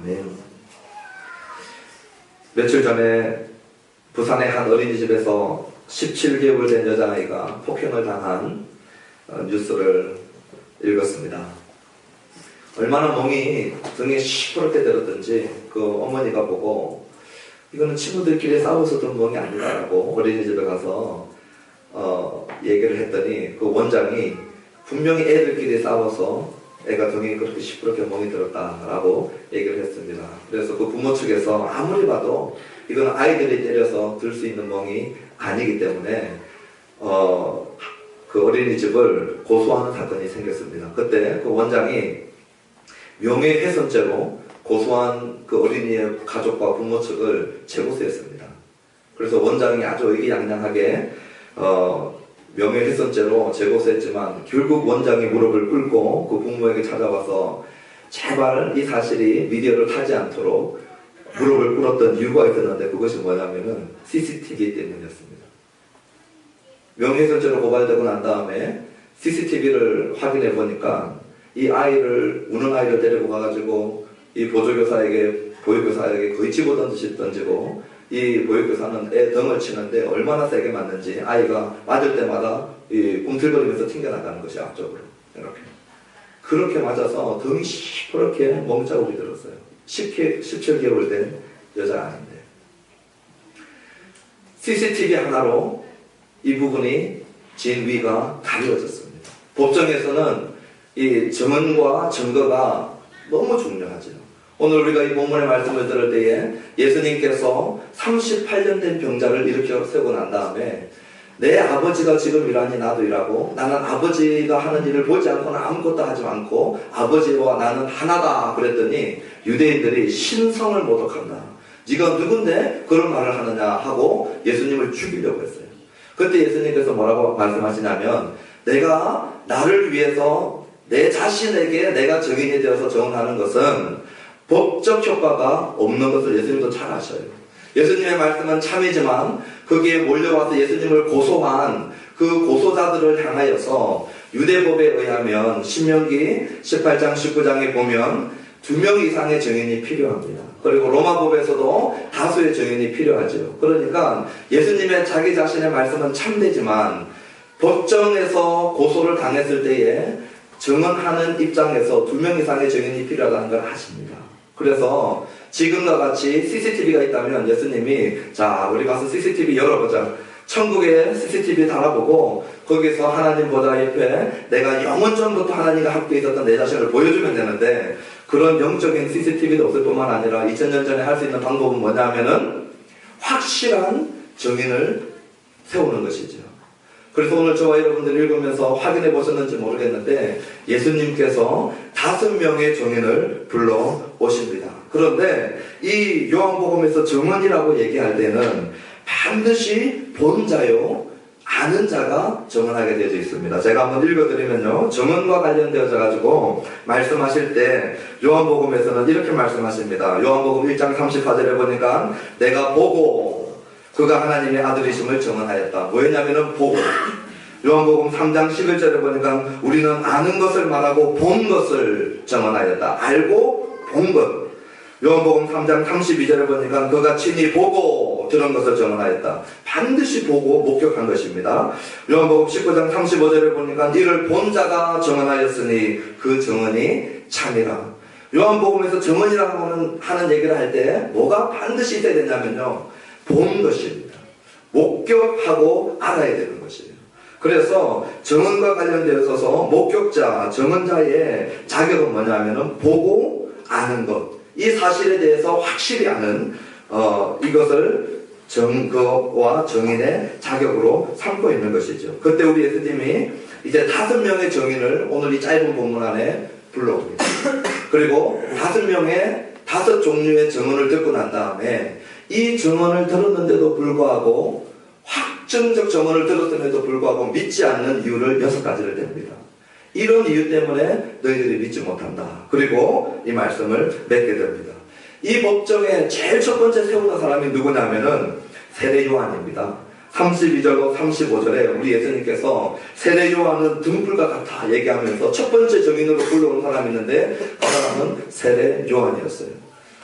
아멘. 며칠 전에 부산의 한 어린이집에서 17개월 된 여자아이가 폭행을 당한 뉴스를 읽었습니다. 얼마나 멍이 등에 시퍼렇게 들었던지 그 어머니가 보고 이거는 친구들끼리 싸워서 든 멍이 아니다라고 어린이집에 가서 얘기를 했더니 그 원장이 분명히 애들끼리 싸워서 애가 등에 그렇게 시퍼렇게 멍이 들었다라고 얘기를 했습니다. 그래서 그 부모 측에서 아무리 봐도 이건 아이들이 때려서 들 수 있는 멍이 아니기 때문에 그 어린이집을 고소하는 사건이 생겼습니다. 그때 그 원장이 명예훼손죄로 고소한 그 어린이의 가족과 부모 측을 재고소했습니다. 그래서 원장이 아주 의기양양하게 명예훼손죄로 재고소했지만 결국 원장이 무릎을 꿇고 그 부모에게 찾아와서 제발 이 사실이 미디어를 타지 않도록 무릎을 꿇었던 이유가 있었는데 그것이 뭐냐면은 CCTV 때문이었습니다. 명예훼손죄로 고발되고 난 다음에 CCTV를 확인해 보니까 이 아이를 우는 아이를 데리고 가가지고 이 보조교사에게 거의 집어던지듯이 던지고 이 보육교사는 애 등을 치는데 얼마나 세게 맞는지 아이가 맞을 때마다 이 꿈틀거리면서 튕겨나가는 것이 앞쪽으로 이렇게 그렇게 맞아서 등이 시퍼렇게 멍자국이 들었어요. 17개월 된 여자아이인데 CCTV 하나로 이 부분이 진위가 가려졌습니다. 법정에서는 이 증언과 증거가 너무 중요하죠. 오늘 우리가 이 본문의 말씀을 들을 때에 예수님께서 38년 된 병자를 일으켜 세우고 난 다음에 내 아버지가 지금 일하니 나도 일하고 나는 아버지가 하는 일을 보지 않고는 아무것도 하지 않고 아버지와 나는 하나다 그랬더니 유대인들이 신성을 모독한다. 네가 누군데 그런 말을 하느냐 하고 예수님을 죽이려고 했어요. 그때 예수님께서 뭐라고 말씀하시냐면 내가 나를 위해서 내 자신에게 내가 증인이 되어서 증언하는 것은 법적 효과가 없는 것을 예수님도 잘 아셔요. 예수님의 말씀은 참이지만 거기에 몰려와서 예수님을 고소한 그 고소자들을 향하여서 유대법에 의하면 신명기 18장 19장에 보면 2명 이상의 증인이 필요합니다. 그리고 로마법에서도 다수의 증인이 필요하죠. 그러니까 예수님의 자기 자신의 말씀은 참되지만 법정에서 고소를 당했을 때에 증언하는 입장에서 2명 이상의 증인이 필요하다는 걸 아십니다. 그래서 지금과 같이 CCTV가 있다면 예수님이 자 우리 가서 CCTV 열어보자. 천국에 CCTV 달아보고 거기서 하나님 보좌 옆에 내가 영원 전부터 하나님과 함께 있었던 내 자신을 보여주면 되는데 그런 영적인 CCTV도 없을 뿐만 아니라 2000년 전에 할 수 있는 방법은 뭐냐면은 확실한 증인을 세우는 것이죠. 그래서 오늘 저와 여러분들 읽으면서 확인해 보셨는지 모르겠는데 예수님께서 5명의 증인을 불러 오십니다. 그런데 이 요한복음에서 증언이라고 얘기할 때는 반드시 본 자요 아는 자가 증언하게 되어 있습니다. 제가 한번 읽어드리면요 증언과 관련되어져 가지고 말씀하실 때 요한복음에서는 이렇게 말씀하십니다. 요한복음 1장 34절에 보니까 내가 보고 그가 하나님의 아들이심을 증언하였다. 뭐였냐면은 보고. 요한복음 3장 11절에 보니까 우리는 아는 것을 말하고 본 것을 증언하였다. 알고 본 것. 요한복음 3장 32절에 보니까 그가 친히 보고 들은 것을 증언하였다. 반드시 보고 목격한 것입니다. 요한복음 19장 35절에 보니까 이를 본 자가 증언하였으니 그 증언이 참이라. 요한복음에서 증언이라고 하는 얘기를 할 때 뭐가 반드시 있어야 되냐면요 본 것입니다. 목격하고 알아야 되는 것이에요. 그래서 증언과 관련되어서 목격자, 증언자의 자격은 뭐냐면은 보고 아는 것. 이 사실에 대해서 확실히 아는 이것을 증거와 증인의 자격으로 삼고 있는 것이죠. 그때 우리 예수님이 이제 5명의 증인을 오늘 이 짧은 본문 안에 불러옵니다. 그리고 5명의 5종류의 증언을 듣고 난 다음에 이 증언을 들었는데도 불구하고 확증적 증언을 들었음에도 불구하고 믿지 않는 이유를 6가지를 댑니다. 이런 이유 때문에 너희들이 믿지 못한다. 그리고 이 말씀을 맺게 됩니다. 이 법정에 제일 첫 번째 세우는 사람이 누구냐면은 세례 요한입니다. 32절로 35절에 우리 예수님께서 세례 요한은 등불과 같아 얘기하면서 첫 번째 증인으로 불러온 사람이 있는데 그 사람은 세례 요한이었어요.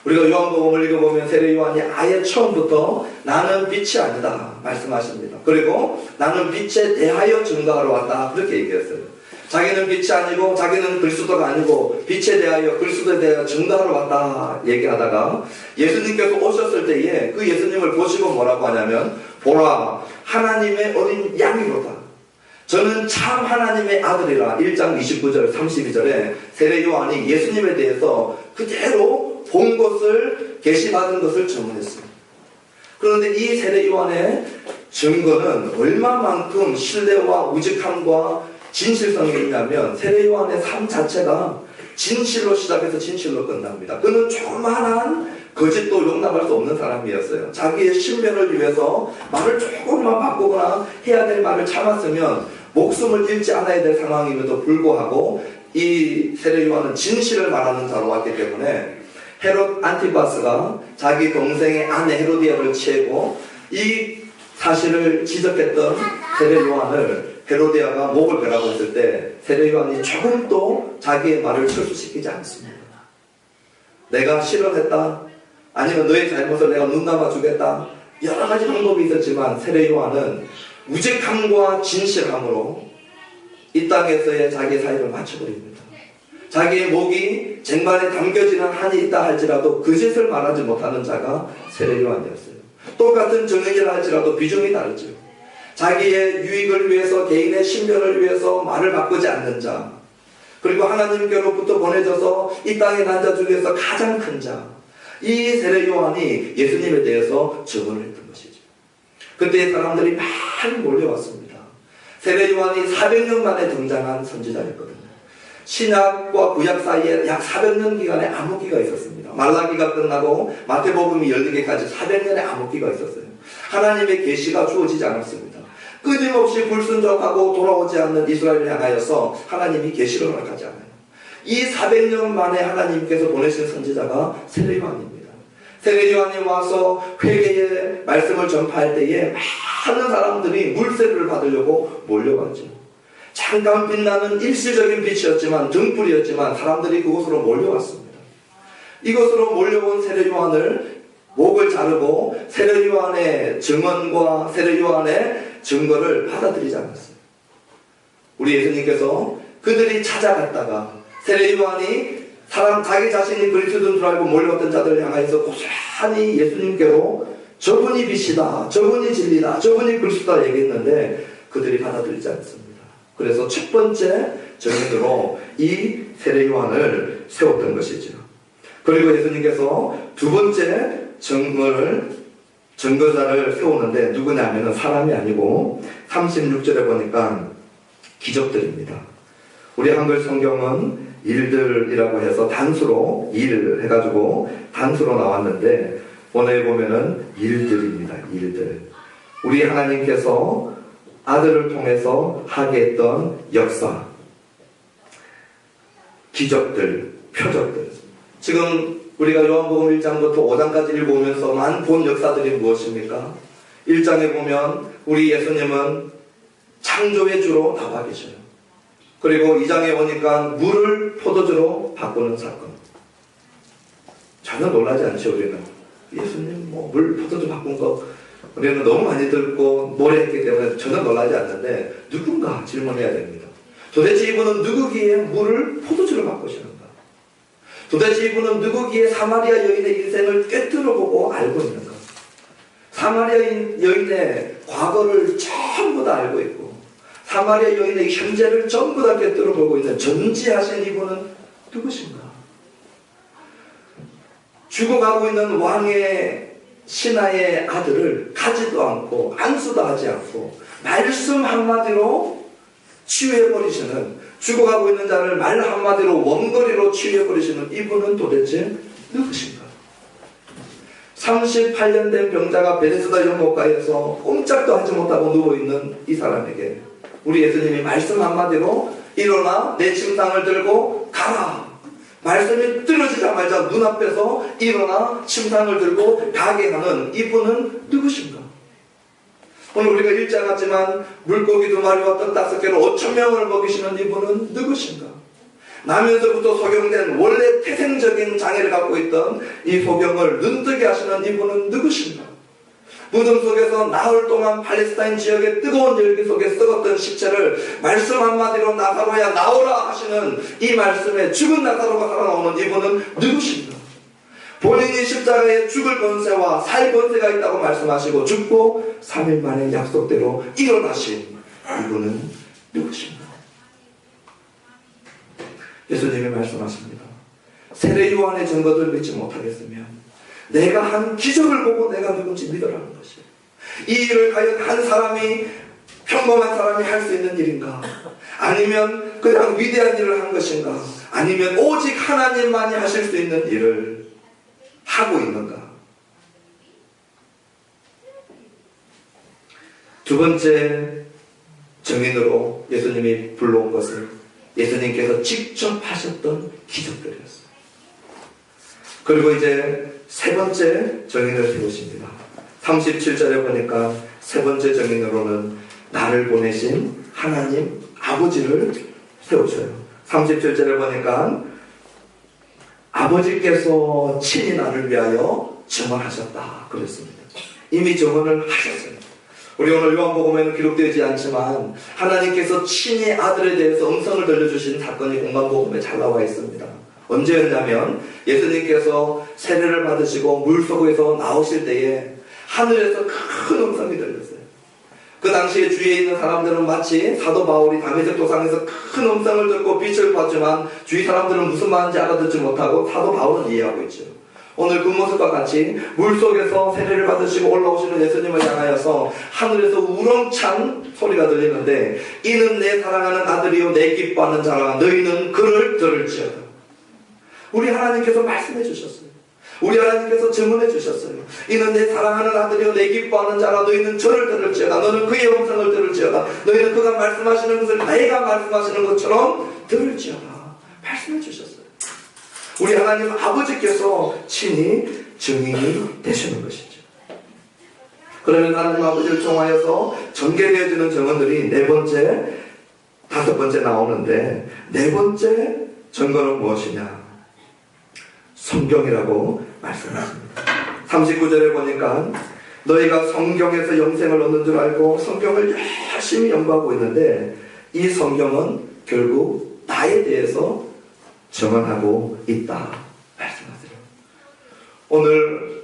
우리가 요한복음을 읽어보면 세례 요한이 아예 처음부터 나는 빛이 아니다 말씀하십니다. 그리고 나는 빛에 대하여 증거하러 왔다 그렇게 얘기했어요. 자기는 빛이 아니고 자기는 그리스도가 아니고 빛에 대하여 그리스도에 대하여 증거하러 왔다 얘기하다가 예수님께서 오셨을 때에 그 예수님을 보시고 뭐라고 하냐면 보라 하나님의 어린 양이로다. 저는 참 하나님의 아들이라 1장 29절 32절에 세례 요한이 예수님에 대해서 그대로 본 것을 계시받은 것을 증언했습니다. 그런데 이 세례 요한의 증거는 얼마만큼 신뢰와 우직함과 진실성이 있냐면 세례 요한의 삶 자체가 진실로 시작해서 진실로 끝납니다. 그는 조그만한 거짓도 용납할 수 없는 사람이었어요. 자기의 신변을 위해서 말을 조금만 바꾸거나 해야 될 말을 참았으면 목숨을 잃지 않아야 될 상황임에도 불구하고 이 세례 요한은 진실을 말하는 자로 왔기 때문에 헤롯 안티바스가 자기 동생의 아내 헤로디아를 치고 이 사실을 지적했던 세례 요한을 헤로디아가 목을 베라고 했을 때 세례 요한이 조금도 자기의 말을 철수시키지 않습니다. 내가 실언했다 아니면 너의 잘못을 내가 눈 감아주겠다 여러 가지 방법이 있었지만 세례 요한은 우직함과 진실함으로 이 땅에서의 자기의 사역을 마쳐버립니다. 자기의 목이 쟁반에 담겨지는 한이 있다 할지라도 그 짓을 말하지 못하는 자가 세례 요한이었어요. 똑같은 정의를 할지라도 비중이 다르죠. 자기의 유익을 위해서 개인의 신변을 위해서 말을 바꾸지 않는 자 그리고 하나님께로부터 보내져서 이 땅의 난 자 중에서 가장 큰 자 이 세례 요한이 예수님에 대해서 증언을 했던 것이죠. 그때 사람들이 많이 몰려왔습니다. 세례 요한이 400년 만에 등장한 선지자였거든요. 신약과 구약 사이에 약 400년 기간의 암흑기가 있었습니다. 말라기가 끝나고 마태복음이 열리기까지 400년의 암흑기가 있었어요. 하나님의 계시가 주어지지 않았습니다. 끊임없이 불순종하고 돌아오지 않는 이스라엘을 향하여서 하나님이 계시를 허락하지 않아요. 이 400년 만에 하나님께서 보내신 선지자가 세례 요한입니다. 세례 요한이 와서 회개의 말씀을 전파할 때에 많은 사람들이 물세를 받으려고 몰려갔죠. 잠깐 빛나는 일시적인 빛이었지만 등불이었지만 사람들이 그곳으로 몰려왔습니다. 이곳으로 몰려온 세례 요한을 목을 자르고 세례 요한의 증언과 세례 요한의 증거를 받아들이지 않았어요. 우리 예수님께서 그들이 찾아갔다가 세례 요한이 자기 자신이 그리스도인 줄 알고 몰려왔던 자들을 향해서 고스란히 예수님께로 저분이 빛이다, 저분이 진리다, 저분이 그리스도다 얘기했는데 그들이 받아들이지 않습니다. 그래서 첫 번째 증인으로 이 세례 요한을 세웠던 것이죠. 그리고 예수님께서 두 번째 증거자를 세우는데 누구냐면 사람이 아니고 36절에 보니까 기적들입니다. 우리 한글 성경은 일들이라고 해서 단수로 일 해가지고 단수로 나왔는데 오늘 보면은 일들입니다. 일들. 우리 하나님께서 아들을 통해서 하게 했던 역사, 기적들, 표적들. 지금 우리가 요한복음 1장부터 5장까지 읽어보면서만 본 역사들이 무엇입니까? 1장에 보면 우리 예수님은 창조의 주로 나와 계셔요. 그리고 2장에 오니까 물을 포도주로 바꾸는 사건. 전혀 놀라지 않죠, 우리는. 예수님 물 포도주 바꾼 거 우리는 너무 많이 듣고 노래했기 때문에 전혀 놀라지 않는데 누군가 질문해야 됩니다. 도대체 이분은 누구기에 물을 포도주로 바꾸시는가? 도대체 이분은 누구기에 사마리아 여인의 인생을 꿰뚫어보고 알고 있는가? 사마리아 여인의 과거를 전부 다 알고 있고 사마리아 여인의 현재를 전부 다 꿰뚫어보고 있는 전지하신 이분은 누구신가? 죽어가고 있는 왕의 신하의 아들을 가지도 않고 안수도 하지 않고 말씀 한마디로 치유해버리시는, 죽어가고 있는 자를 말 한마디로 원거리로 치유해버리시는 이분은 도대체 누구신가? 38년 된 병자가 베데스다 연못가에서 꼼짝도 하지 못하고 누워있는 이 사람에게 우리 예수님이 말씀 한마디로 일어나 내 침상을 들고 가라, 말씀이 떨어지자마자 눈앞에서 일어나 침상을 들고 가게 하는 이분은 누구신가? 오늘 우리가 일장 같지만 물고기 2마리와 떡 5개로 5,000명을 먹이시는 이분은 누구신가? 나면서부터 소경된 원래 태생적인 장애를 갖고 있던 이 소경을 눈뜨게 하시는 이분은 누구신가? 무덤 속에서 나흘 동안 팔레스타인 지역의 뜨거운 열기 속에 썩었던 시체를 말씀 한마디로 나사로야 나오라 하시는 이 말씀에 죽은 나사로가 살아나오는 이분은 누구신가? 본인이 십자가에 죽을 권세와 살 권세가 있다고 말씀하시고 죽고 3일 만에 약속대로 일어나신 이분은 누구신가? 예수님이 말씀하십니다. 세례 요한의 증거들을 믿지 못하겠으면 내가 한 기적을 보고 내가 누군지 믿으라는 것이에요. 이 일을 과연 한 사람이, 평범한 사람이 할 수 있는 일인가? 아니면 그냥 위대한 일을 한 것인가? 아니면 오직 하나님만이 하실 수 있는 일을 하고 있는가? 두 번째 증인으로 예수님이 불러온 것은 예수님께서 직접 하셨던 기적들이었어요. 그리고 이제 세 번째 증인을 세우십니다. 37절에 보니까 세 번째 증인으로는 나를 보내신 하나님 아버지를 세우셔요. 37절에 보니까 아버지께서 친히 나를 위하여 증언하셨다 그랬습니다. 이미 증언을 하셨어요. 우리 오늘 요한복음에는 기록되지 않지만 하나님께서 친히 아들에 대해서 음성을 들려주신 사건이 공간복음에 잘 나와 있습니다. 언제였냐면 예수님께서 세례를 받으시고 물속에서 나오실 때에 하늘에서 큰 음성이 들렸어요. 그 당시에 주위에 있는 사람들은 마치 사도 바울이 다메섹 도상에서 큰 음성을 듣고 빛을 봤지만 주위 사람들은 무슨 말인지 알아듣지 못하고 사도 바울은 이해하고 있죠. 오늘 그 모습과 같이 물속에서 세례를 받으시고 올라오시는 예수님을 향하여서 하늘에서 우렁찬 소리가 들리는데 이는 내 사랑하는 아들이요 내 기뻐하는 자라 너희는 그를 들을지어다. 우리 하나님께서 말씀해 주셨어요. 우리 하나님께서 증언해 주셨어요. 이는 내 사랑하는 아들이요 내 기뻐하는 자라 너희는 저를 들을지어다. 너는 그의 음성을 들을지어다. 너희는 그가 말씀하시는 것을 내가 말씀하시는 것처럼 들을지어다. 말씀해 주셨어요. 우리 하나님 아버지께서 친히 증인이 되시는 것이죠. 그러면 하나님 아버지를 통하여서 전개되어지는 증언들이 네 번째, 다섯 번째 나오는데 네 번째 증거는 무엇이냐? 성경이라고 말씀하십니다. 39절에 보니까 너희가 성경에서 영생을 얻는 줄 알고 성경을 열심히 연구하고 있는데 이 성경은 결국 나에 대해서 증언하고 있다 말씀하세요. 오늘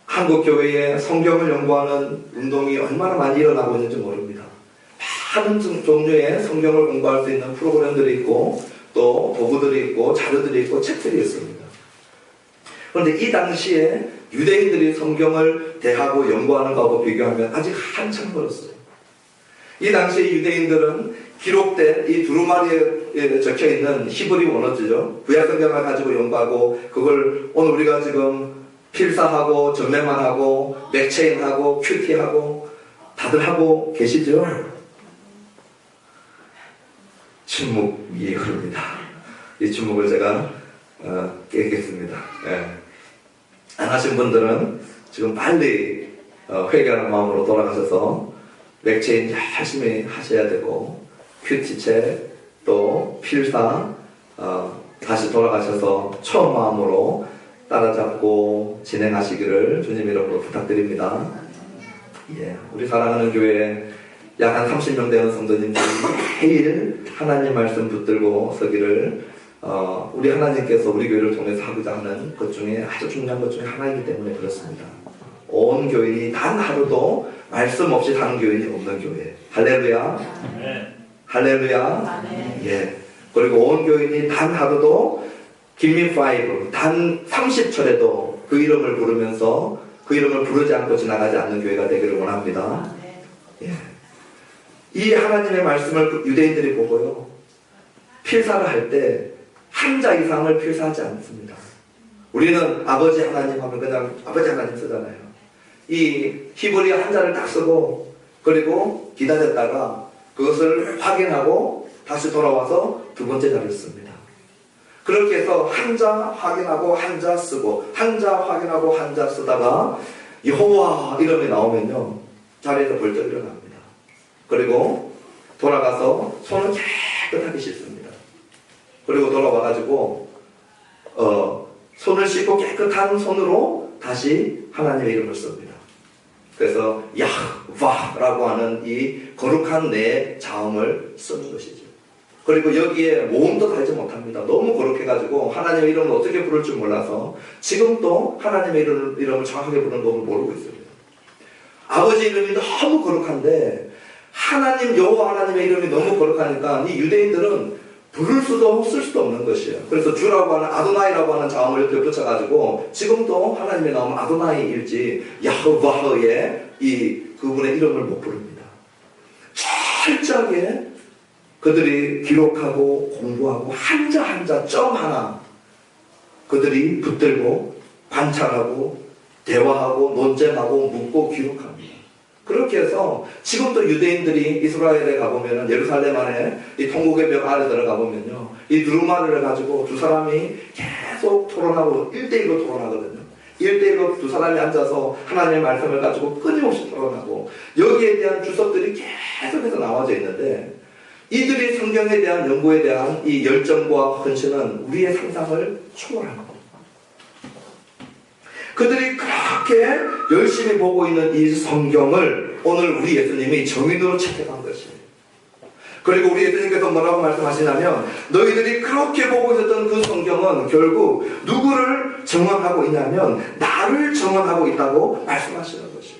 한국교회에 성경을 연구하는 운동이 얼마나 많이 일어나고 있는지 모릅니다. 많은 종류의 성경을 공부할 수 있는 프로그램들이 있고 또 도구들이 있고 자료들이 있고 책들이 있습니다. 그런데 이 당시에 유대인들이 성경을 대하고 연구하는 것하고 비교하면 아직 한참 멀었어요. 이 당시에 유대인들은 기록된 이 두루마리에 적혀있는 히브리 원어죠. 구약성경을 가지고 연구하고 그걸 오늘 우리가 지금 필사하고 전매만하고 맥체인하고 큐티하고 다들 하고 계시죠? 침묵이 흐릅니다. 이 침묵을 제가 깨겠습니다. 안 하신 분들은 지금 빨리 회개하는 마음으로 돌아가셔서 맥체인 열심히 하셔야 되고 큐티체 또 필사 다시 돌아가셔서 처음 마음으로 따라잡고 진행하시기를 주님 이름으로 부탁드립니다. 예, 우리 사랑하는 교회 약 한 30명 되는 성도님들이 매일 하나님 말씀 붙들고 서기를 우리 하나님께서 우리 교회를 통해서 하고자 하는 것 중에 아주 중요한 것 중에 하나이기 때문에 그렇습니다. 온 교인이 단 하루도 말씀 없이 사는 교인이 없는 교회. 할렐루야. 네. 할렐루야. 네. 예. 그리고 온 교인이 단 하루도 김미 5 단 30철에도 그 이름을 부르면서 그 이름을 부르지 않고 지나가지 않는 교회가 되기를 원합니다. 예. 이 하나님의 말씀을 유대인들이 보고요. 필사를 할 때 한자 이상을 필사하지 않습니다. 우리는 아버지 하나님 하면 그냥 아버지 하나님 쓰잖아요. 이 히브리 한자를 딱 쓰고 그리고 기다렸다가 그것을 확인하고 다시 돌아와서 두 번째 자리를 씁니다. 그렇게 해서 한자 확인하고 한자 쓰고 한자 확인하고 한자 쓰다가 여호와 이름이 나오면요 자리에서 벌떡 일어납니다. 그리고 돌아가서 손을 깨끗하게 씻습니다. 그리고 돌아와가지고 손을 씻고 깨끗한 손으로 다시 하나님의 이름을 씁니다. 그래서 야흐와라고 하는 이 거룩한 내 자음을 쓰는 것이죠. 그리고 여기에 모음도 달지 못합니다. 너무 거룩해가지고 하나님의 이름을 어떻게 부를 줄 몰라서 지금도 하나님의 이름을 정확하게 부르는 법을 모르고 있습니다. 아버지 이름이 너무 거룩한데 하나님 여호와 하나님의 이름이 너무 거룩하니까 이 유대인들은 부를 수도 쓸 수도 없는 것이에요. 그래서 주라고 하는 아도나이라고 하는 자음을 옆에 붙여가지고 지금도 하나님의 나오면 아도나이일지 야흐와흐의 이 그분의 이름을 못 부릅니다. 철저하게 그들이 기록하고 공부하고 한자 한자 점 하나 그들이 붙들고 관찰하고 대화하고 논쟁하고 묻고 기록합니다. 그렇게 해서 지금도 유대인들이 이스라엘에 가보면 예루살렘 안에 이 통곡의 벽 아래 들어가보면요 이 두루마리를 가지고 두 사람이 계속 토론하고 1대1로 토론하거든요. 1대1로 두 사람이 앉아서 하나님의 말씀을 가지고 끊임없이 토론하고 여기에 대한 주석들이 계속해서 나와져 있는데 이들이 성경에 대한 연구에 대한 이 열정과 헌신은 우리의 상상을 초월합니다. 그들이 그렇게 열심히 보고 있는 이 성경을 오늘 우리 예수님이 정인으로 채택한 것이에요. 그리고 우리 예수님께서 뭐라고 말씀하시냐면 너희들이 그렇게 보고 있었던 그 성경은 결국 누구를 정언하고 있냐면 나를 정언하고 있다고 말씀하시는 것이에요.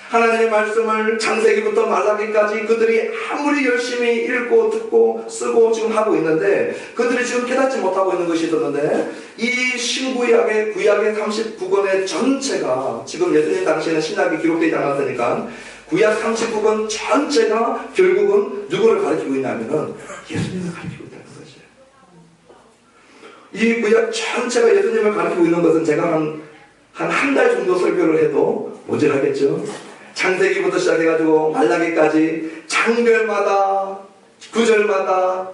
하나님의 말씀을 창세기부터 말라기까지 그들이 아무리 열심히 읽고 듣고 쓰고 지금 하고 있는데 그들이 지금 깨닫지 못하고 있는 것이 있었는데 이 신구약의 구약의 39권의 전체가 지금 예수님 당시에는 신약이 기록되지 않았으니까 구약 39권 전체가 결국은 누구를 가리키고 있냐면은 예수님을 가리키고 있다는 것이에요. 이 구약 전체가 예수님을 가리키고 있는 것은 제가 한 달 정도 설교를 해도 모자라겠죠. 창세기부터 시작해가지고 말라기까지 장별마다 구절마다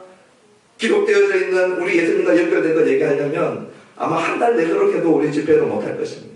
기록되어져 있는 우리 예수님과 연결된 걸 얘기하려면 아마 한 달 내도록 해도 우리 집회를 못할 것입니다.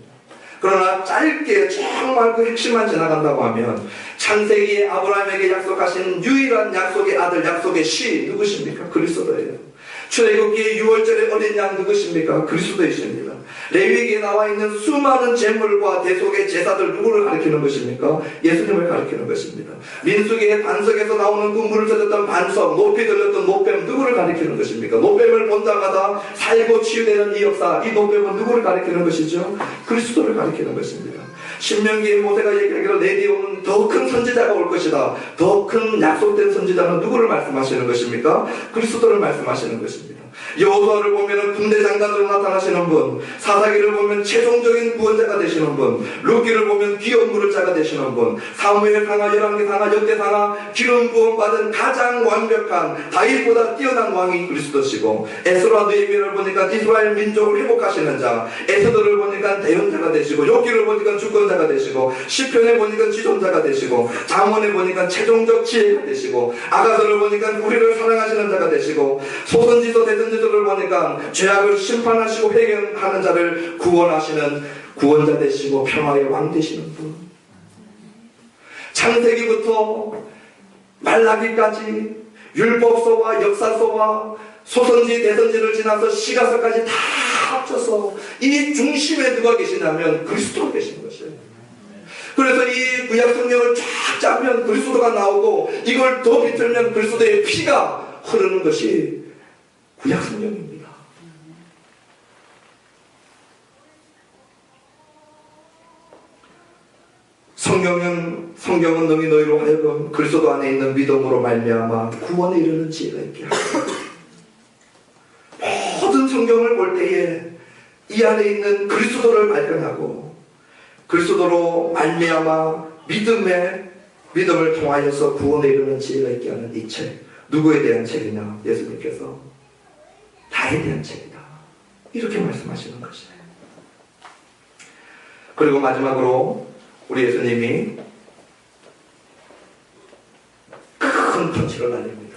그러나 짧게 정말 그 핵심만 지나간다고 하면 창세기에 아브라함에게 약속하신 유일한 약속의 아들 약속의 씨 누구십니까? 그리스도예요. 출애굽기의 6월절의 어린 양 누구십니까? 그리스도이십니다. 레위기에 나와 있는 수많은 제물과 대속의 제사들 누구를 가리키는 것입니까? 예수님을 가리키는 것입니다. 민수기의 반석에서 나오는 그 물을 젖었던 반석, 높이 들렸던 노뱀 누구를 가리키는 것입니까? 노뱀을 본 자마다 살고 치유되는 이 역사, 이 노뱀은 누구를 가리키는 것이죠? 그리스도를 가리키는 것입니다. 신명기에 모세가 얘기하기로 내 뒤에 오는 더 큰 선지자가 올 것이다. 더 큰 약속된 선지자는 누구를 말씀하시는 것입니까? 그리스도를 말씀하시는 것입니다. 여호수아를 보면 군대 장관으로 나타나시는 분, 사사기를 보면 최종적인 구원자가 되시는 분, 룻기를 보면 기업 물을 자가 되시는 분, 사무엘 상하, 열왕기 상하, 역대 상하 기름 부음 받은 가장 완벽한 다윗보다 뛰어난 왕이 그리스도시고 에스라 느헤미야를 보니까 이스라엘 민족을 회복하시는 자, 에스더를 보니까 대언자가 되시고 욥기를 보니까 주권자가 되시고 시편에 보니까 지존자가 되시고 잠언에 보니까 최종적 지혜가 되시고 아가서를 보니까 우리를 사랑하시는 자가 되시고 소선지서 대선지서를 보니까 죄악을 심판하시고 회개하는 자를 구원하시는 구원자 되시고 평화의 왕 되시는 분. 창세기부터 말라기까지 율법서와 역사서와 소선지 대선지를 지나서 시가서까지 다 합쳐서 이 중심에 누가 계시냐면 그리스도가 계신 것이에요. 그래서 이 구약 성경을 쫙 짜면 그리스도가 나오고 이걸 더 비틀면 그리스도의 피가 흐르는 것이 구약 성경입니다. 성경은 너희 너희로 하여금 그리스도 안에 있는 믿음으로 말미암아 구원에 이르는 지혜가 있게 하시고 모든 성경을 볼 때에 이 안에 있는 그리스도를 발견하고 그리스도로 말미암아 믿음을 통하여서 구원에 이르는 지혜가 있게 하는 이 책, 누구에 대한 책이냐? 예수님께서 나에 대한 책이다 이렇게 말씀하시는 것이에요. 그리고 마지막으로 우리 예수님이 큰 펀치를 날립니다.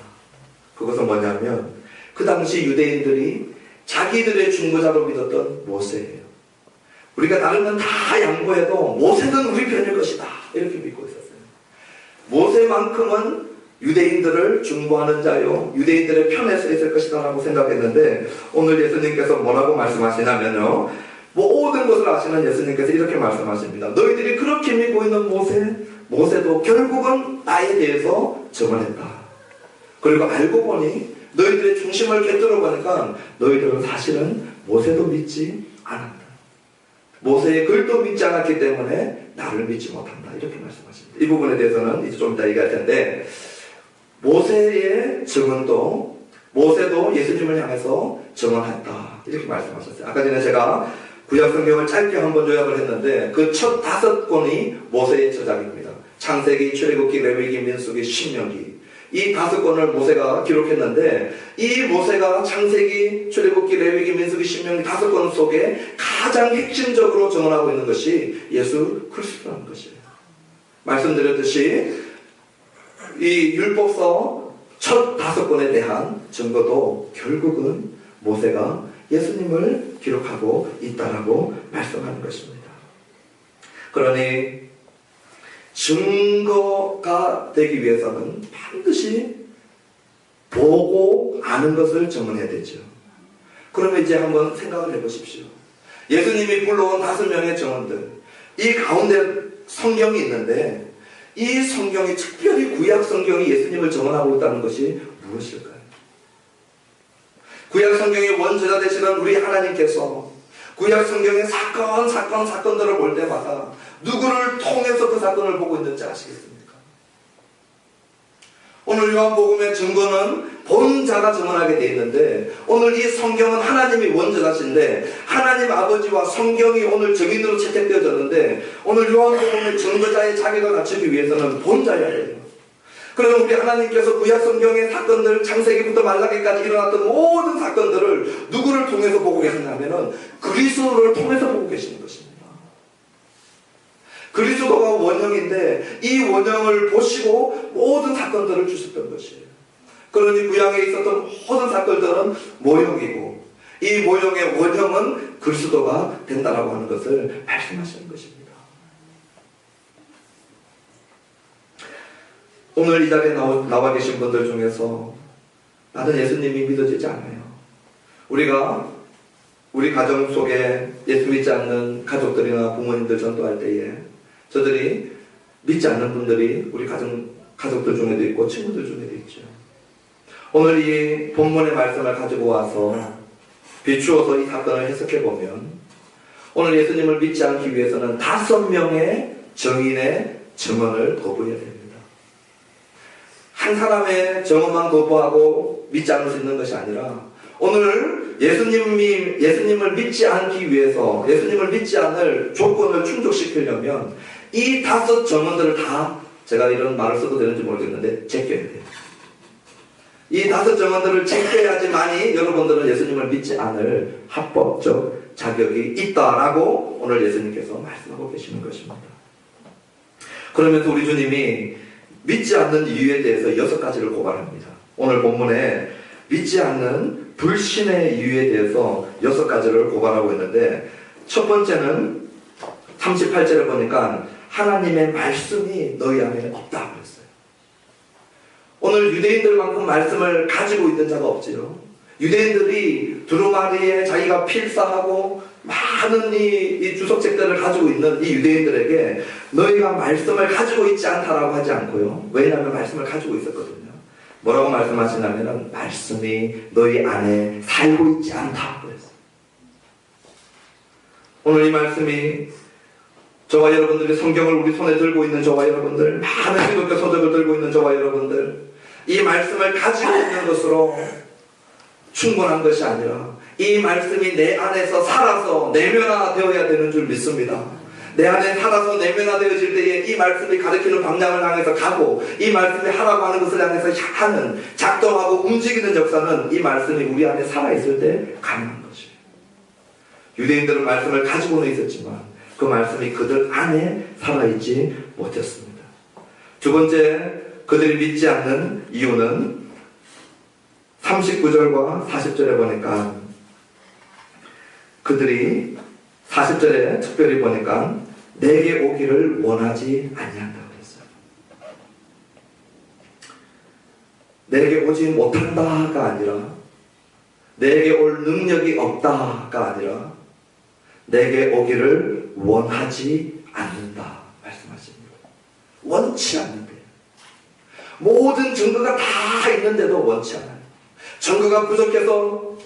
그것은 뭐냐면 그 당시 유대인들이 자기들의 중보자로 믿었던 모세예요. 우리가 다른 건 다 양보해도 모세는 우리 편일 것이다 이렇게 믿고 있었어요. 모세만큼은 유대인들을 중보하는 자요, 유대인들의 편에 서 있을 것이다 라고 생각했는데, 오늘 예수님께서 뭐라고 말씀하시냐면요, 모든 것을 아시는 예수님께서 이렇게 말씀하십니다. 너희들이 그렇게 믿고 있는 모세도 결국은 나에 대해서 증언했다. 그리고 알고 보니 너희들의 중심을 꿰뚫어 보니까 너희들은 사실은 모세도 믿지 않았다. 모세의 글도 믿지 않았기 때문에 나를 믿지 못한다. 이렇게 말씀하십니다. 이 부분에 대해서는 이제 좀 이따 얘기할 텐데, 모세의 증언도, 모세도 예수님을 향해서 증언했다. 이렇게 말씀하셨어요. 아까 전에 제가 구약 성경을 짧게 한번 요약을 했는데, 그 첫 5권이 모세의 저작입니다. 창세기, 출애굽기, 레위기, 민수기, 신명기. 이 5권을 모세가 기록했는데, 이 모세가 창세기, 출애굽기, 레위기, 민수기, 신명기 5권 속에 가장 핵심적으로 증언하고 있는 것이 예수 그리스도라는 것이에요. 말씀드렸듯이 이 율법서 첫 5권에 대한 증거도 결국은 모세가 예수님을 기록하고 있다라고 말씀하는 것입니다. 그러니 증거가 되기 위해서는 반드시 보고 아는 것을 증언해야 되죠. 그러면 이제 한번 생각을 해보십시오. 예수님이 불러온 5명의 증언들, 이 가운데 성경이 있는데, 이 성경이, 특별히 구약 성경이 예수님을 증언하고 있다는 것이 무엇일까요? 구약 성경의 원저자 되시는 우리 하나님께서 구약 성경의 사건들을 볼 때마다 누구를 통해서 그 사건을 보고 있는지 아시겠습니까? 오늘 요한복음의 증거는 본자가 증언하게 되어 있는데, 오늘 이 성경은 하나님이 원저자신데 하나님 아버지와 성경이 오늘 증인으로 채택되어졌는데, 오늘 요한복음의 증거자의 자격을 갖추기 위해서는 본자여야 해요. 그러면 우리 하나님께서 구약 성경의 사건들, 창세기부터 말라기까지 일어났던 모든 사건들을 누구를 통해서 보고 계시냐면은 그리스도를 통해서 보고 계시는 것입니다. 그리스도가 원형인데 이 원형을 보시고 모든 사건들을 주셨던 것이에요. 그러니 구약에 있었던 모든 사건들은 모형이고, 이 모형의 원형은 그리스도가 된다라고 하는 것을 말씀하시는 것입니다. 오늘 이 자리에 나와 계신 분들 중에서 나는 예수님이 믿어지지 않아요. 우리가 우리 가정 속에 예수 믿지 않는 가족들이나 부모님들 전도할 때에 저들이 믿지 않는 분들이 우리 가족들 중에도 있고 친구들 중에도 있죠. 오늘 이 본문의 말씀을 가지고 와서 비추어서 이 사건을 해석해보면, 오늘 예수님을 믿지 않기 위해서는 5명의 증인의 증언을 거부해야 됩니다. 한 사람의 증언만 거부하고 믿지 않을 수 있는 것이 아니라, 오늘 예수님을 믿지 않기 위해서, 예수님을 믿지 않을 조건을 충족시키려면 이 5 증언들을 다, 제가 이런 말을 써도 되는지 모르겠는데, 제껴야 돼요. 이 5 증언들을 제껴야지만이 여러분들은 예수님을 믿지 않을 합법적 자격이 있다라고 오늘 예수님께서 말씀하고 계시는 것입니다. 그러면서 우리 주님이 믿지 않는 이유에 대해서 6가지를 고발합니다. 오늘 본문에 믿지 않는 불신의 이유에 대해서 6가지를 고발하고 있는데, 첫 번째는 38절에 보니까 하나님의 말씀이 너희 안에 없다 그랬어요. 오늘 유대인들만큼 말씀을 가지고 있는 자가 없지요. 유대인들이 두루마리에 자기가 필사하고 많은 이 주석책들을 가지고 있는 이 유대인들에게 너희가 말씀을 가지고 있지 않다라고 하지 않고요. 왜냐하면 말씀을 가지고 있었거든요. 뭐라고 말씀하시냐면 말씀이 너희 안에 살고 있지 않다 그랬어요. 오늘 이 말씀이 저와 여러분들이 성경을 우리 손에 들고 있는 저와 여러분들, 많은 기독교 서적을 들고 있는 저와 여러분들, 이 말씀을 가지고 있는 것으로 충분한 것이 아니라 이 말씀이 내 안에서 살아서 내면화되어야 되는 줄 믿습니다. 내 안에 살아서 내면화되어질 때에 이 말씀이 가르치는 방향을 향해서 가고, 이 말씀이 하라고 하는 것을 향해서 하는, 작동하고 움직이는 역사는 이 말씀이 우리 안에 살아있을 때 가능한 것이에요. 유대인들은 말씀을 가지고는 있었지만 그 말씀이 그들 안에 살아있지 못했습니다. 두 번째, 그들이 믿지 않는 이유는 39절과 40절에 보니까, 그들이 40절에 특별히 보니까 내게 오기를 원하지 아니한다고 했어요. 내게 오지 못한다가 아니라 내게 올 능력이 없다가 아니라 내게 오기를 원하지 않는다 말씀하십니다. 원치 않는데 모든 증거가 다 있는데도 원치 않아요. 증거가 부족해서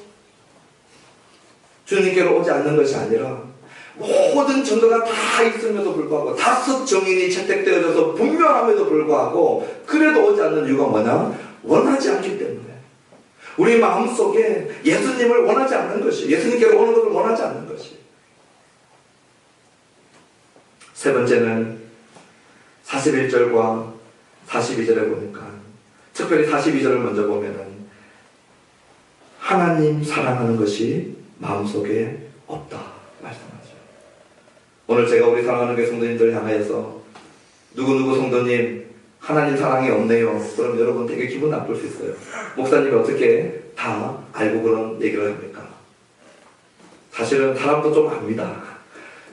주님께로 오지 않는 것이 아니라 모든 증거가 다 있음에도 불구하고 다섯 증인이 채택되어져서 분명함에도 불구하고 그래도 오지 않는 이유가 뭐냐? 원하지 않기 때문에. 우리 마음속에 예수님을 원하지 않는 것이, 예수님께로 오는 것을 원하지 않는 것이. 세 번째는 41절과 42절에 보니까, 특별히 42절을 먼저 보면은 하나님 사랑하는 것이 마음속에 없다 말씀하죠. 오늘 제가 우리 사랑하는 교회 성도님들 향하여서 누구누구 성도님 하나님 사랑이 없네요. 그럼 여러분 되게 기분 나쁠 수 있어요. 목사님이 어떻게 다 알고 그런 얘기를 합니까? 사실은 사람도 좀 압니다.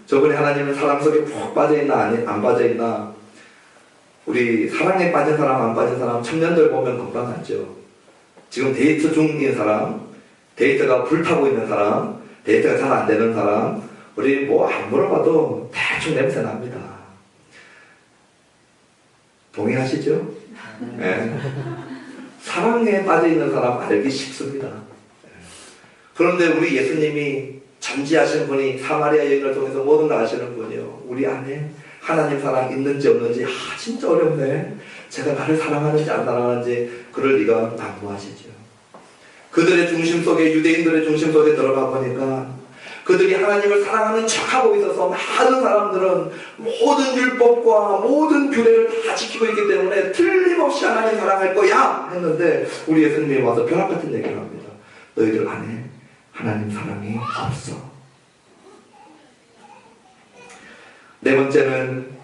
저분이 하나님은 사랑 속에 푹 빠져있나 안 빠져있나. 우리 사랑에 빠진 사람 안 빠진 사람 청년들 보면 금방 알죠. 지금 데이트 중인 사람, 데이트가 불타고 있는 사람, 데이트가 잘 안 되는 사람, 우리 뭐 안 물어봐도 대충 냄새 납니다. 동의하시죠? 네. 사랑에 빠져있는 사람 알기 쉽습니다. 그런데 우리 예수님이 전지하신 분이 사마리아 여인을 통해서 모든 걸 아시는 분이요. 우리 안에 하나님 사랑 있는지 없는지 진짜 어렵네. 제가 나를 사랑하는지 안 사랑하는지 그럴 리가 난무하시죠. 그들의 중심 속에, 유대인들의 중심 속에 들어가 보니까 그들이 하나님을 사랑하는 척하고 있어서 많은 사람들은 모든 율법과 모든 규례를 다 지키고 있기 때문에 틀림없이 하나님 사랑할 거야 했는데 우리 예수님이 와서 벼락 같은 얘기를 합니다. 너희들 안에 하나님 사랑이 없어. 네 번째는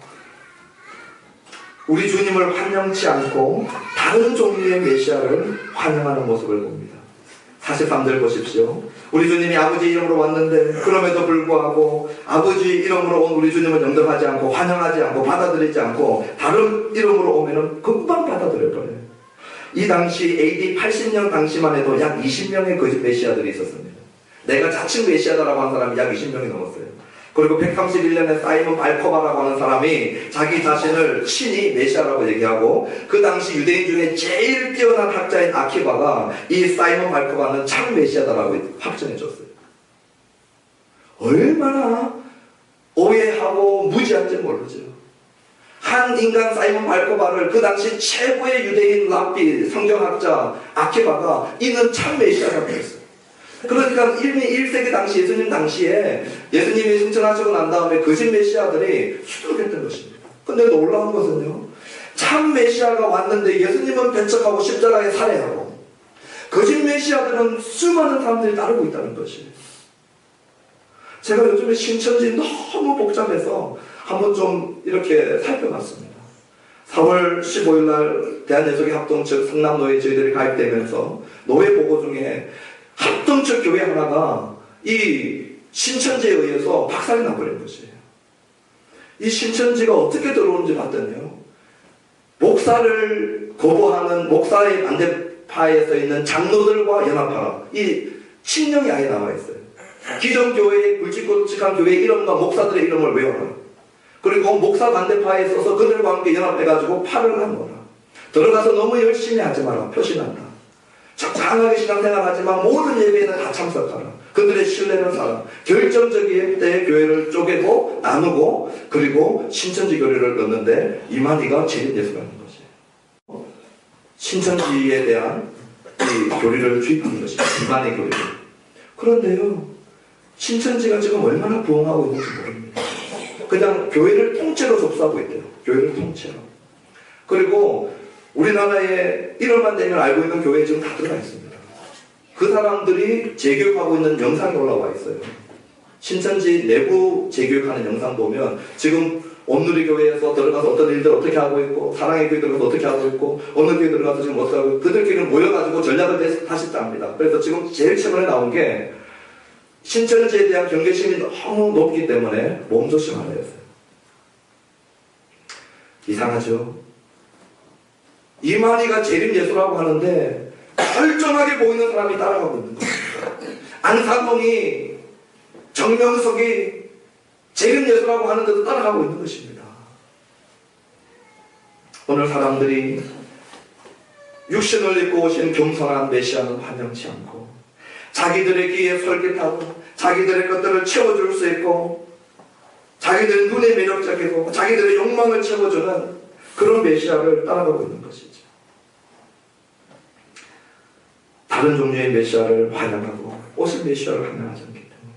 우리 주님을 환영치 않고 다른 종류의 메시아를 환영하는 모습을 봅니다. 43절 보십시오. 우리 주님이 아버지 이름으로 왔는데 그럼에도 불구하고 아버지 이름으로 온 우리 주님을 영접하지 않고 환영하지 않고 받아들이지 않고 다른 이름으로 오면은 금방 받아들일 거예요. 이 당시 AD 80년 당시만 해도 약 20명의 거짓 메시아들이 있었습니다. 내가 자칭 메시아다라고 하는 사람이 약 20명이 넘었어요. 그리고 131년에 사이먼 발코바라고 하는 사람이 자기 자신을 친히 메시아라고 얘기하고 그 당시 유대인 중에 제일 뛰어난 학자인 아키바가 이 사이먼 발코바는 참 메시아다라고 확정해줬어요. 얼마나 오해하고 무지한지 모르죠. 한 인간 사이먼 발코바를 그 당시 최고의 유대인 랍비 성경학자 아키바가 이는 참 메시아라고 했어요. 그러니까 이미 1세기 당시 예수님 당시에 예수님이 승천하시고 난 다음에 거짓 메시아들이 수두룩했던 것입니다. 근데 놀라운 것은요, 참 메시아가 왔는데 예수님은 배척하고 십자가에 살해하고 거짓 메시아들은 수많은 사람들이 따르고 있다는 것이에요. 제가 요즘에 신천지 너무 복잡해서 한번 좀 이렇게 살펴봤습니다. 4월 15일 날 대한예수교 합동 측 성남노회 저희들이 가입되면서 노회 보고 중에 합동 측 교회 하나가 이 신천지에 의해서 박살이 나버린 것이에요. 이 신천지가 어떻게 들어오는지 봤더니요, 목사를 거부하는 목사의 반대파에 서 있는 장로들과 연합하라, 이 신령이 아예 나와 있어요. 기존 교회의 굵직굵직한 교회 이름과 목사들의 이름을 외워라. 그리고 목사 반대파에 서서 그들과 함께 연합해가지고 팔을 하노라. 들어가서 너무 열심히 하지 마라. 표신한다. 적당하게 신앙생활하지만 모든 예배에는 다 참석하라. 그들의 신뢰는 사라. 결정적인 때에 교회를 쪼개고 나누고 그리고 신천지 교리를 넣는데 이만희가 제일 예수라는 것이에요. 신천지에 대한 이 교리를 주입하는 것이죠. 이만희 교리를. 그런데요, 신천지가 지금 얼마나 부흥하고 있는지 모릅니다. 그냥 교회를 통째로 접수하고 있대요. 교회를 통째로. 그리고 우리나라에 1월만 되면 알고 있는 교회에 지금 다 들어가 있습니다. 그 사람들이 재교육하고 있는 영상이 올라와 있어요. 신천지 내부 재교육하는 영상 보면 지금 온누리교회에서 들어가서 어떤 일들 어떻게 하고 있고, 사랑의 교회 들어가서 어떻게 하고 있고, 어느 교회 들어가서 지금 어떻게 하고 있고, 그들끼리 모여가지고 전략을 다시 짭니다. 그래서 지금 제일 최근에 나온 게 신천지에 대한 경계심이 너무 높기 때문에 몸조심하라 했어요. 이상하죠? 이만희가 재림 예수라고 하는데 멀쩡하게 보이는 사람이 따라가고 있는 거예요. 안상홍이, 정명석이 재림 예수라고 하는데도 따라가고 있는 것입니다. 오늘 사람들이 육신을 입고 오신 겸손한 메시아는 환영치 않고 자기들의 귀에 솔깃하고 자기들의 것들을 채워줄 수 있고 자기들의 눈에 매력적이고 자기들의 욕망을 채워주는 그런 메시아를 따라가고 있는 것이죠. 다른 종류의 메시아를 환영하고 오실 메시아를 환영하지 않기 때문에.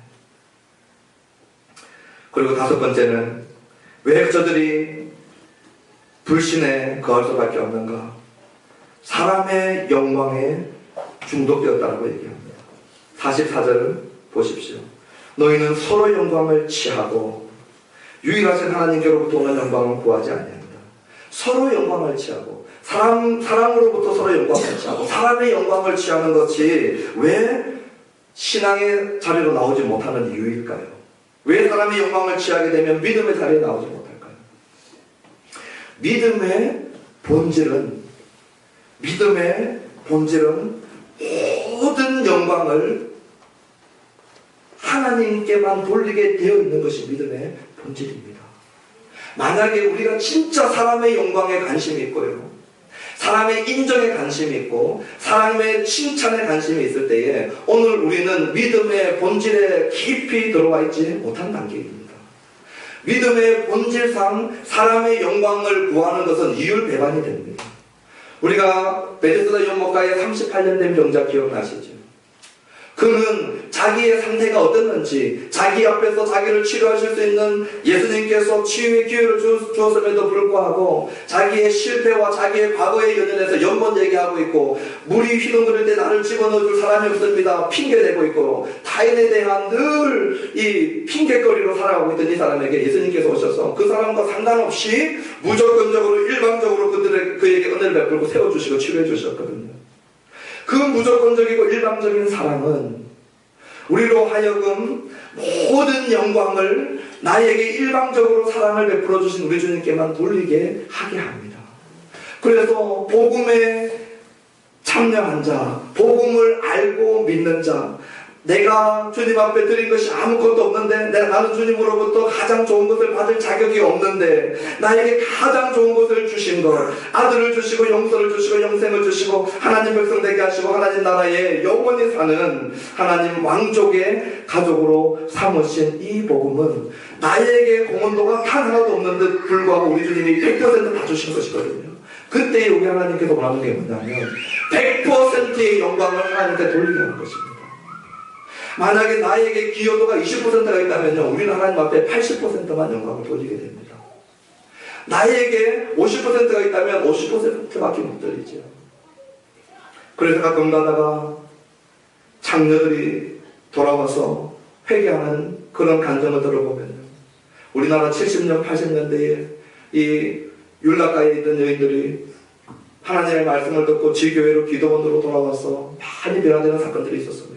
그리고 다섯 번째는 왜 저들이 불신에 거할 수밖에 없는가? 사람의 영광에 중독되었다고 얘기합니다. 44절을 보십시오. 너희는 서로 영광을 취하고 유일하신 하나님께로부터 오는 영광을 구하지 아니한다. 서로 영광을 취하고 사람으로부터 서로 영광을 취하고 사람의 영광을 취하는 것이 왜 신앙의 자리로 나오지 못하는 이유일까요? 왜 사람의 영광을 취하게 되면 믿음의 자리에 나오지 못할까요? 믿음의 본질은 모든 영광을 하나님께만 돌리게 되어 있는 것이 믿음의 본질입니다. 만약에 우리가 진짜 사람의 영광에 관심이 있고요, 사람의 인정에 관심이 있고 사람의 칭찬에 관심이 있을 때에 오늘 우리는 믿음의 본질에 깊이 들어와 있지 못한 단계입니다. 믿음의 본질상 사람의 영광을 구하는 것은 이율배반이 됩니다. 우리가 베데스다 연못가에 38년 된 병자 기억나시죠? 그는 자기의 상태가 어땠는지 자기 앞에서 자기를 치료하실 수 있는 예수님께서 치유의 기회를 주었음에도 불구하고 자기의 실패와 자기의 과거의 연연에서 연번 얘기하고 있고 물이 휘둥그릴 때 나를 집어넣어줄 사람이 없습니다 핑계대고 있고 타인에 대한 늘 이 핑계거리로 살아가고 있던 이 사람에게 예수님께서 오셔서 그 사람과 상관없이 무조건적으로 일방적으로 그에게 은혜를 베풀고 세워주시고 치료해 주셨거든요. 그 무조건적이고 일방적인 사랑은 우리로 하여금 모든 영광을 나에게 일방적으로 사랑을 베풀어 주신 우리 주님께만 돌리게 하게 합니다. 그래서 복음에 참여한 자, 복음을 알고 믿는 자, 내가 주님 앞에 드린 것이 아무것도 없는데 나는 주님으로부터 가장 좋은 것을 받을 자격이 없는데 나에게 가장 좋은 것을 주신 것, 아들을 주시고 용서를 주시고 영생을 주시고 하나님 백성 되게 하시고 하나님 나라에 영원히 사는 하나님 왕족의 가족으로 삼으신 이 복음은 나에게 공헌도가 단 하나도 없는 듯 불구하고 우리 주님이 100%다 주신 것이거든요. 그때 우리 하나님께서 원하는 게 뭐냐면 100%의 영광을 하나님께 돌리게 하는 것입니다. 만약에 나에게 기여도가 20%가 있다면요, 우리는 하나님 앞에 80%만 영광을 돌리게 됩니다. 나에게 50%가 있다면 50%밖에 못 돌리죠. 그래서 가끔 가다가 장녀들이 돌아와서 회개하는 그런 간증을 들어보면요, 우리나라 70년, 80년대에 이 율라가에 있던 여인들이 하나님의 말씀을 듣고 지교회로 기도원으로 돌아와서 많이 변화되는 사건들이 있었습니다.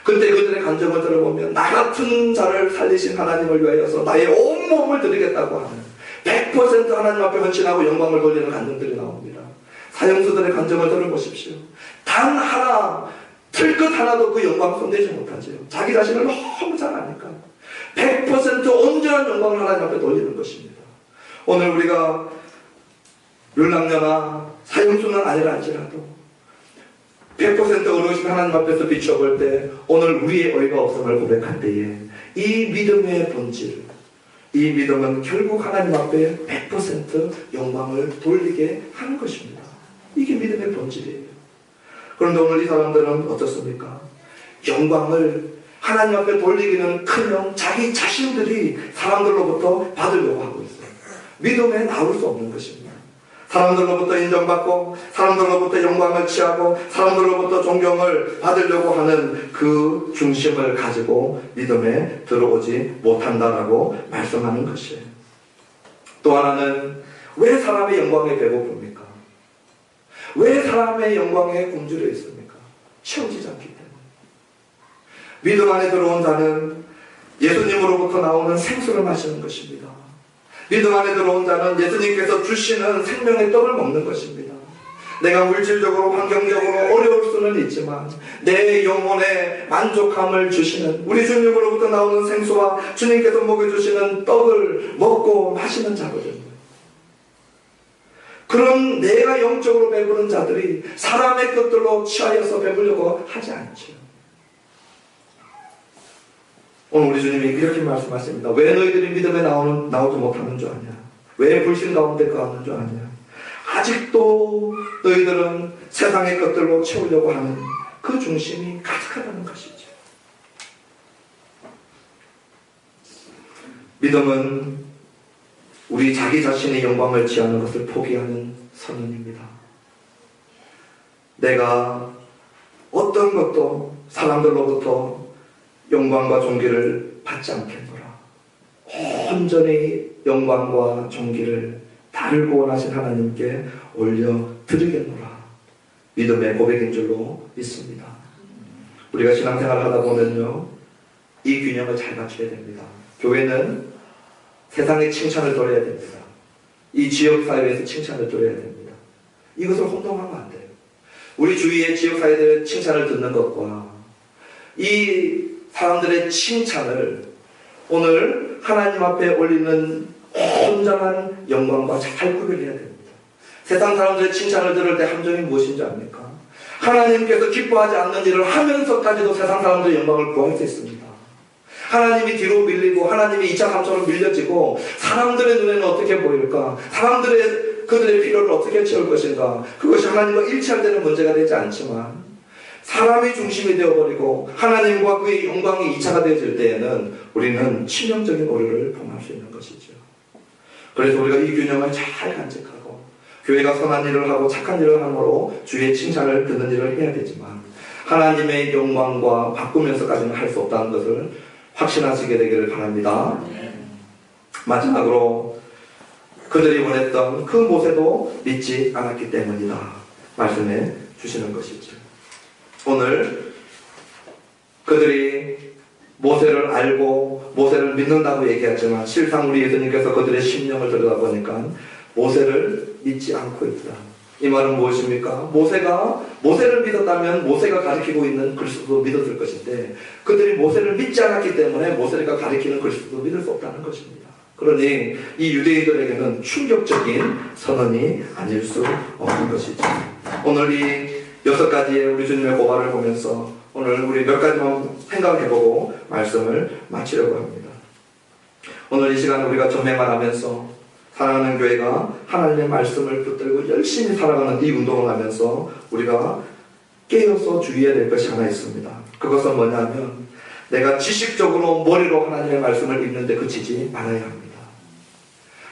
그때 그들의 간증을 들어보면 나 같은 자를 살리신 하나님을 위하여서 나의 온몸을 드리겠다고 하는 100% 하나님 앞에 헌신하고 영광을 돌리는 간증들이 나옵니다. 사형수들의 간증을 들어보십시오. 단 하나, 틀끝 하나도 그 영광 손대지 못하죠. 자기 자신을 너무 잘 아니까 100% 온전한 영광을 하나님 앞에 돌리는 것입니다. 오늘 우리가 율랑녀나 사형수는 아니라 할지라도 100% 어르신 하나님 앞에서 비춰볼 때 오늘 우리의 의가 없음을 고백할 때에 이 믿음의 본질, 이 믿음은 결국 하나님 앞에 100% 영광을 돌리게 하는 것입니다. 이게 믿음의 본질이에요. 그런데 오늘 이 사람들은 어떻습니까? 영광을 하나님 앞에 돌리기는커녕 자기 자신들이 사람들로부터 받으려고 하고 있어요. 믿음에 나올 수 없는 것입니다. 사람들로부터 인정받고 사람들로부터 영광을 취하고 사람들로부터 존경을 받으려고 하는 그 중심을 가지고 믿음에 들어오지 못한다라고 말씀하는 것이에요. 또 하나는 왜 사람의 영광에 배고픕니까? 왜 사람의 영광에 굶주려 있습니까? 채워지지 않기 때문에. 믿음 안에 들어온 자는 예수님으로부터 나오는 생수를 마시는 것입니다. 믿음 안에 들어온 자는 예수님께서 주시는 생명의 떡을 먹는 것입니다. 내가 물질적으로 환경적으로 어려울 수는 있지만 내 영혼에 만족함을 주시는 우리 주님으로부터 나오는 생수와 주님께서 먹여주시는 떡을 먹고 마시는 자거든요. 그런 내가 영적으로 배부른 자들이 사람의 것들로 취하여서 배부르려고 하지 않죠. 오늘 우리 주님이 이렇게 말씀하십니다. 왜 너희들이 믿음에 나오지 못하는 줄 아냐? 왜 불신 가운데 거하는 줄 아냐? 아직도 너희들은 세상의 것들로 채우려고 하는 그 중심이 가득하다는 것이죠. 믿음은 우리 자기 자신의 영광을 취하는 것을 포기하는 선언입니다. 내가 어떤 것도 사람들로부터 영광과 존귀를 받지 않겠노라. 온전히 영광과 존귀를 나를 구원하신 하나님께 올려드리겠노라. 믿음의 고백인 줄로 믿습니다. 우리가 신앙생활을 하다 보면요, 이 균형을 잘 맞춰야 됩니다. 교회는 세상의 칭찬을 들어야 됩니다. 이 지역사회에서 칭찬을 들어야 됩니다. 이것을 혼동하면 안 돼요. 우리 주위의 지역사회들의 칭찬을 듣는 것과 이 사람들의 칭찬을 오늘 하나님 앞에 올리는 온전한 영광과 잘 구별해야 됩니다. 세상 사람들의 칭찬을 들을 때 함정이 무엇인지 압니까? 하나님께서 기뻐하지 않는 일을 하면서까지도 세상 사람들의 영광을 구할 수 있습니다. 하나님이 뒤로 밀리고 하나님이 2차 3차로 밀려지고 사람들의 눈에는 어떻게 보일까? 그들의 필요를 어떻게 채울 것인가? 그것이 하나님과 일치할 때는 문제가 되지 않지만 사람이 중심이 되어버리고 하나님과 그의 영광이 2차가 되어질 때에는 우리는 치명적인 오류를 범할 수 있는 것이죠. 그래서 우리가 이 균형을 잘 간직하고 교회가 선한 일을 하고 착한 일을 함으로 주의 칭찬을 듣는 일을 해야 되지만 하나님의 영광과 바꾸면서까지는 할 수 없다는 것을 확신하시게 되기를 바랍니다. 마지막으로 그들이 원했던 그 모세도 믿지 않았기 때문이다 말씀해 주시는 것이죠. 오늘 그들이 모세를 알고 모세를 믿는다고 얘기하지만 실상 우리 예수님께서 그들의 심령을 들여다보니까 모세를 믿지 않고 있다. 이 말은 무엇입니까? 모세를 믿었다면 모세가 가르치고 있는 그리스도도 믿었을 것인데 그들이 모세를 믿지 않았기 때문에 모세가 가르치는 그리스도도 믿을 수 없다는 것입니다. 그러니 이 유대인들에게는 충격적인 선언이 아닐 수 없는 것이죠. 오늘 이 6가지의 우리 주님의 고발을 보면서 오늘 우리 몇 가지만 생각해보고 말씀을 마치려고 합니다. 오늘 이 시간 우리가 전맹만 하면서 사랑하는 교회가 하나님의 말씀을 붙들고 열심히 살아가는 이 운동을 하면서 우리가 깨어서 주의해야 될 것이 하나 있습니다. 그것은 뭐냐면 내가 지식적으로 머리로 하나님의 말씀을 읽는데 그치지 말아야 합니다.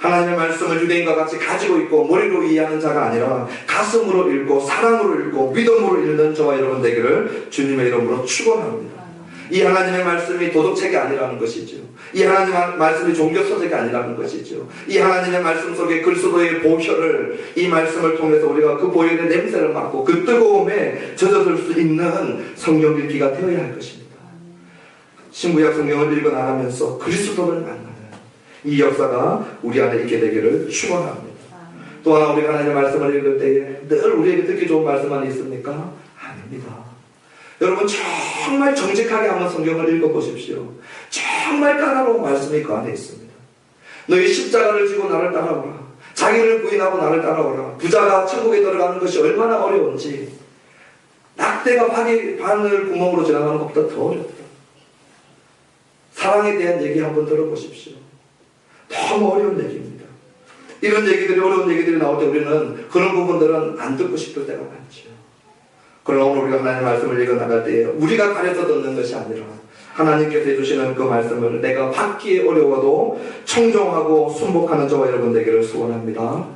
하나님의 말씀을 유대인과 같이 가지고 있고 머리로 이해하는 자가 아니라 가슴으로 읽고 사랑으로 읽고 믿음으로 읽는 저와 여러분 되기를 주님의 이름으로 축원합니다. 이 하나님의 말씀이 도덕책이 아니라는 것이죠. 이 하나님의 말씀이 종교서적이 아니라는 것이죠. 이 하나님의 말씀 속에 그리스도의 보혈을 이 말씀을 통해서 우리가 그 보혈의 냄새를 맡고 그 뜨거움에 젖어들 수 있는 성경 읽기가 되어야 할 것입니다. 신구약 성경을 읽어 나가면서 그리스도를 만나는 이 역사가 우리 안에 있게 되기를 축원합니다. 또 하나 우리가 하나님의 말씀을 읽을 때에 늘 우리에게 듣기 좋은 말씀만 있습니까? 아닙니다. 여러분 정말 정직하게 한번 성경을 읽어보십시오. 정말 까다로운 말씀이 그 안에 있습니다. 너희 십자가를 지고 나를 따라오라. 자기를 부인하고 나를 따라오라. 부자가 천국에 들어가는 것이 얼마나 어려운지 낙대가 바늘 구멍으로 지나가는 것보다 더 어렵다. 사랑에 대한 얘기 한번 들어보십시오. 너무 어려운 얘기입니다. 이런 얘기들이 어려운 얘기들이 나올 때 우리는 그런 부분들은 안 듣고 싶을 때가 많죠. 그러나 오늘 우리가 하나님의 말씀을 읽어 나갈 때 우리가 가려서 듣는 것이 아니라 하나님께서 해주시는 그 말씀을 내가 받기에 어려워도 청종하고 순복하는 저와 여러분 되기를 소원합니다.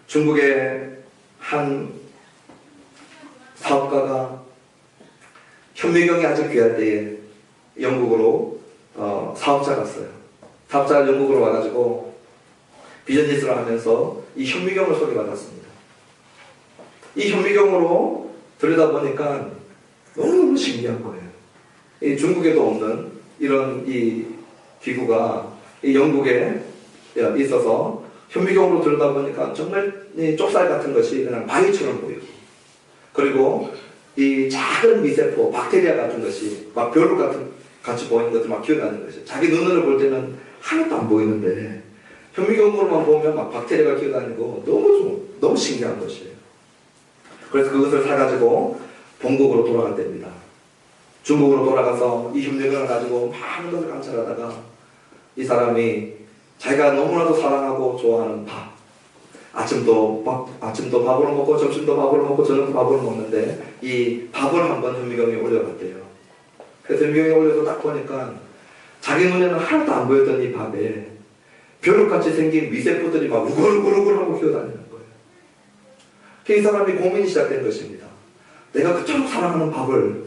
중국의 한 사업가가 현미경이 아직 귀할 때에 영국으로 사업자 갔어요. 사업자가 영국으로 와가지고 비즈니스를 하면서 이 현미경을 소개받았습니다. 이 현미경으로 들여다보니까 너무너무 신기한 거예요. 이 중국에도 없는 이런 이 기구가 이 영국에 있어서 현미경으로 들여다보니까 정말 이 쪽살 같은 것이 그냥 바위처럼 보이고, 그리고 이 작은 미세포, 박테리아 같은 것이 막 벼룩 같이 보이는 것들 막 기어다니는 것이, 자기 눈으로 볼 때는 하나도 안 보이는데 현미경으로만 보면 막 박테리아가 기어다니고 너무 신기한 것이에요. 그래서 그것을 사가지고 본국으로 돌아갔답니다. 중국으로 돌아가서 이 현미경을 가지고 많은 것을 관찰하다가 이 사람이 자기가 너무나도 사랑하고 좋아하는 밥, 아침도 밥으로 먹고 점심도 밥으로 먹고 저녁도 밥으로 먹는데 이 밥을 한번 현미경에 올려봤대요. 그래서 현미경에 올려서 딱 보니까 자기 눈에는 하나도 안 보였던 이 밥에 벼룩같이 생긴 미세포들이 막 우글우글우글 하고 기어다니는 거예요. 이 사람이 고민이 시작된 것입니다. 내가 그토록 사랑하는 밥을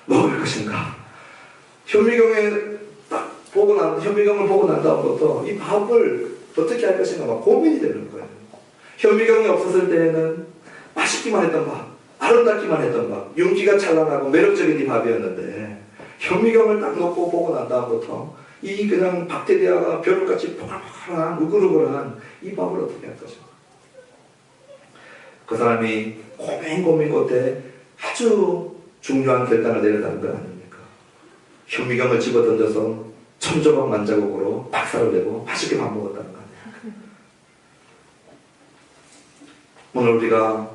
먹을 것인가? 현미경을 보고 난 다음부터 이 밥을 어떻게 할 것인가 막 고민이 되는 거예요. 현미경이 없었을 때에는 맛있기만 했던 밥, 아름답기만 했던 밥, 윤기가 찬란하고 매력적인 이 밥이었는데 현미경을 딱 놓고 보고 난 다음부터 이 그냥 박테리아가 벼룩같이 포글포글한 우글우글한 이 밥을 어떻게 할 것인가? 그 사람이 고민 끝에 아주 중요한 결단을 내렸다는 거 아닙니까? 현미경을 집어 던져서 천조각 만자국으로 박살을 내고 맛있게 밥 먹었다는 거 아니에요. 오늘 우리가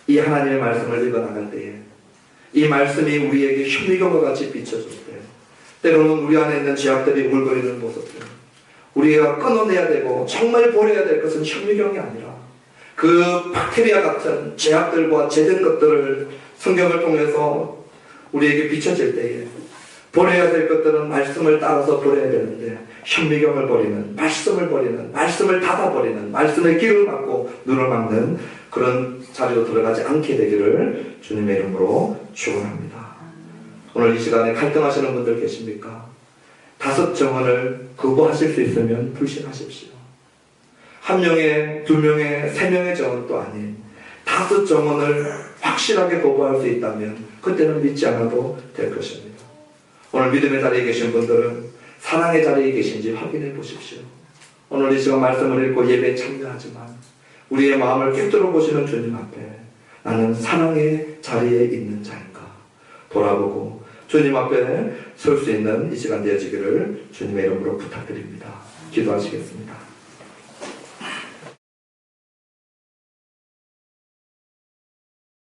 이 하나님의 말씀을 읽어나갈 때에 이 말씀이 우리에게 현미경과 같이 비춰줄 때, 때로는 우리 안에 있는 죄악들이 울거리는 모습들, 우리가 끊어내야 되고 정말 버려야 될 것은 현미경이 아니라 그 박테리아 같은 죄악들과 죄된 것들을 성경을 통해서 우리에게 비춰질 때에 버려야 될 것들은 말씀을 따라서 버려야 되는데 현미경을 버리는, 말씀을 버리는, 말씀을 닫아버리는, 말씀의 길을 막고 눈을 막는 그런 자리로 들어가지 않게 되기를 주님의 이름으로 축원합니다. 오늘 이 시간에 갈등하시는 분들 계십니까? 5 정언을 거부하실 수 있으면 불신하십시오. 1명의, 2명의, 3명의 정언도 아닌 5 정언을 확실하게 거부할 수 있다면 그때는 믿지 않아도 될 것입니다. 오늘 믿음의 자리에 계신 분들은 사랑의 자리에 계신지 확인해 보십시오. 오늘 이 시간 말씀을 읽고 예배에 참여하지만 우리의 마음을 꿰뚫어 보시는 주님 앞에 나는 사랑의 자리에 있는 자인가 돌아보고 주님 앞에 설 수 있는 이 시간 되어지기를 주님의 이름으로 부탁드립니다. 기도하시겠습니다.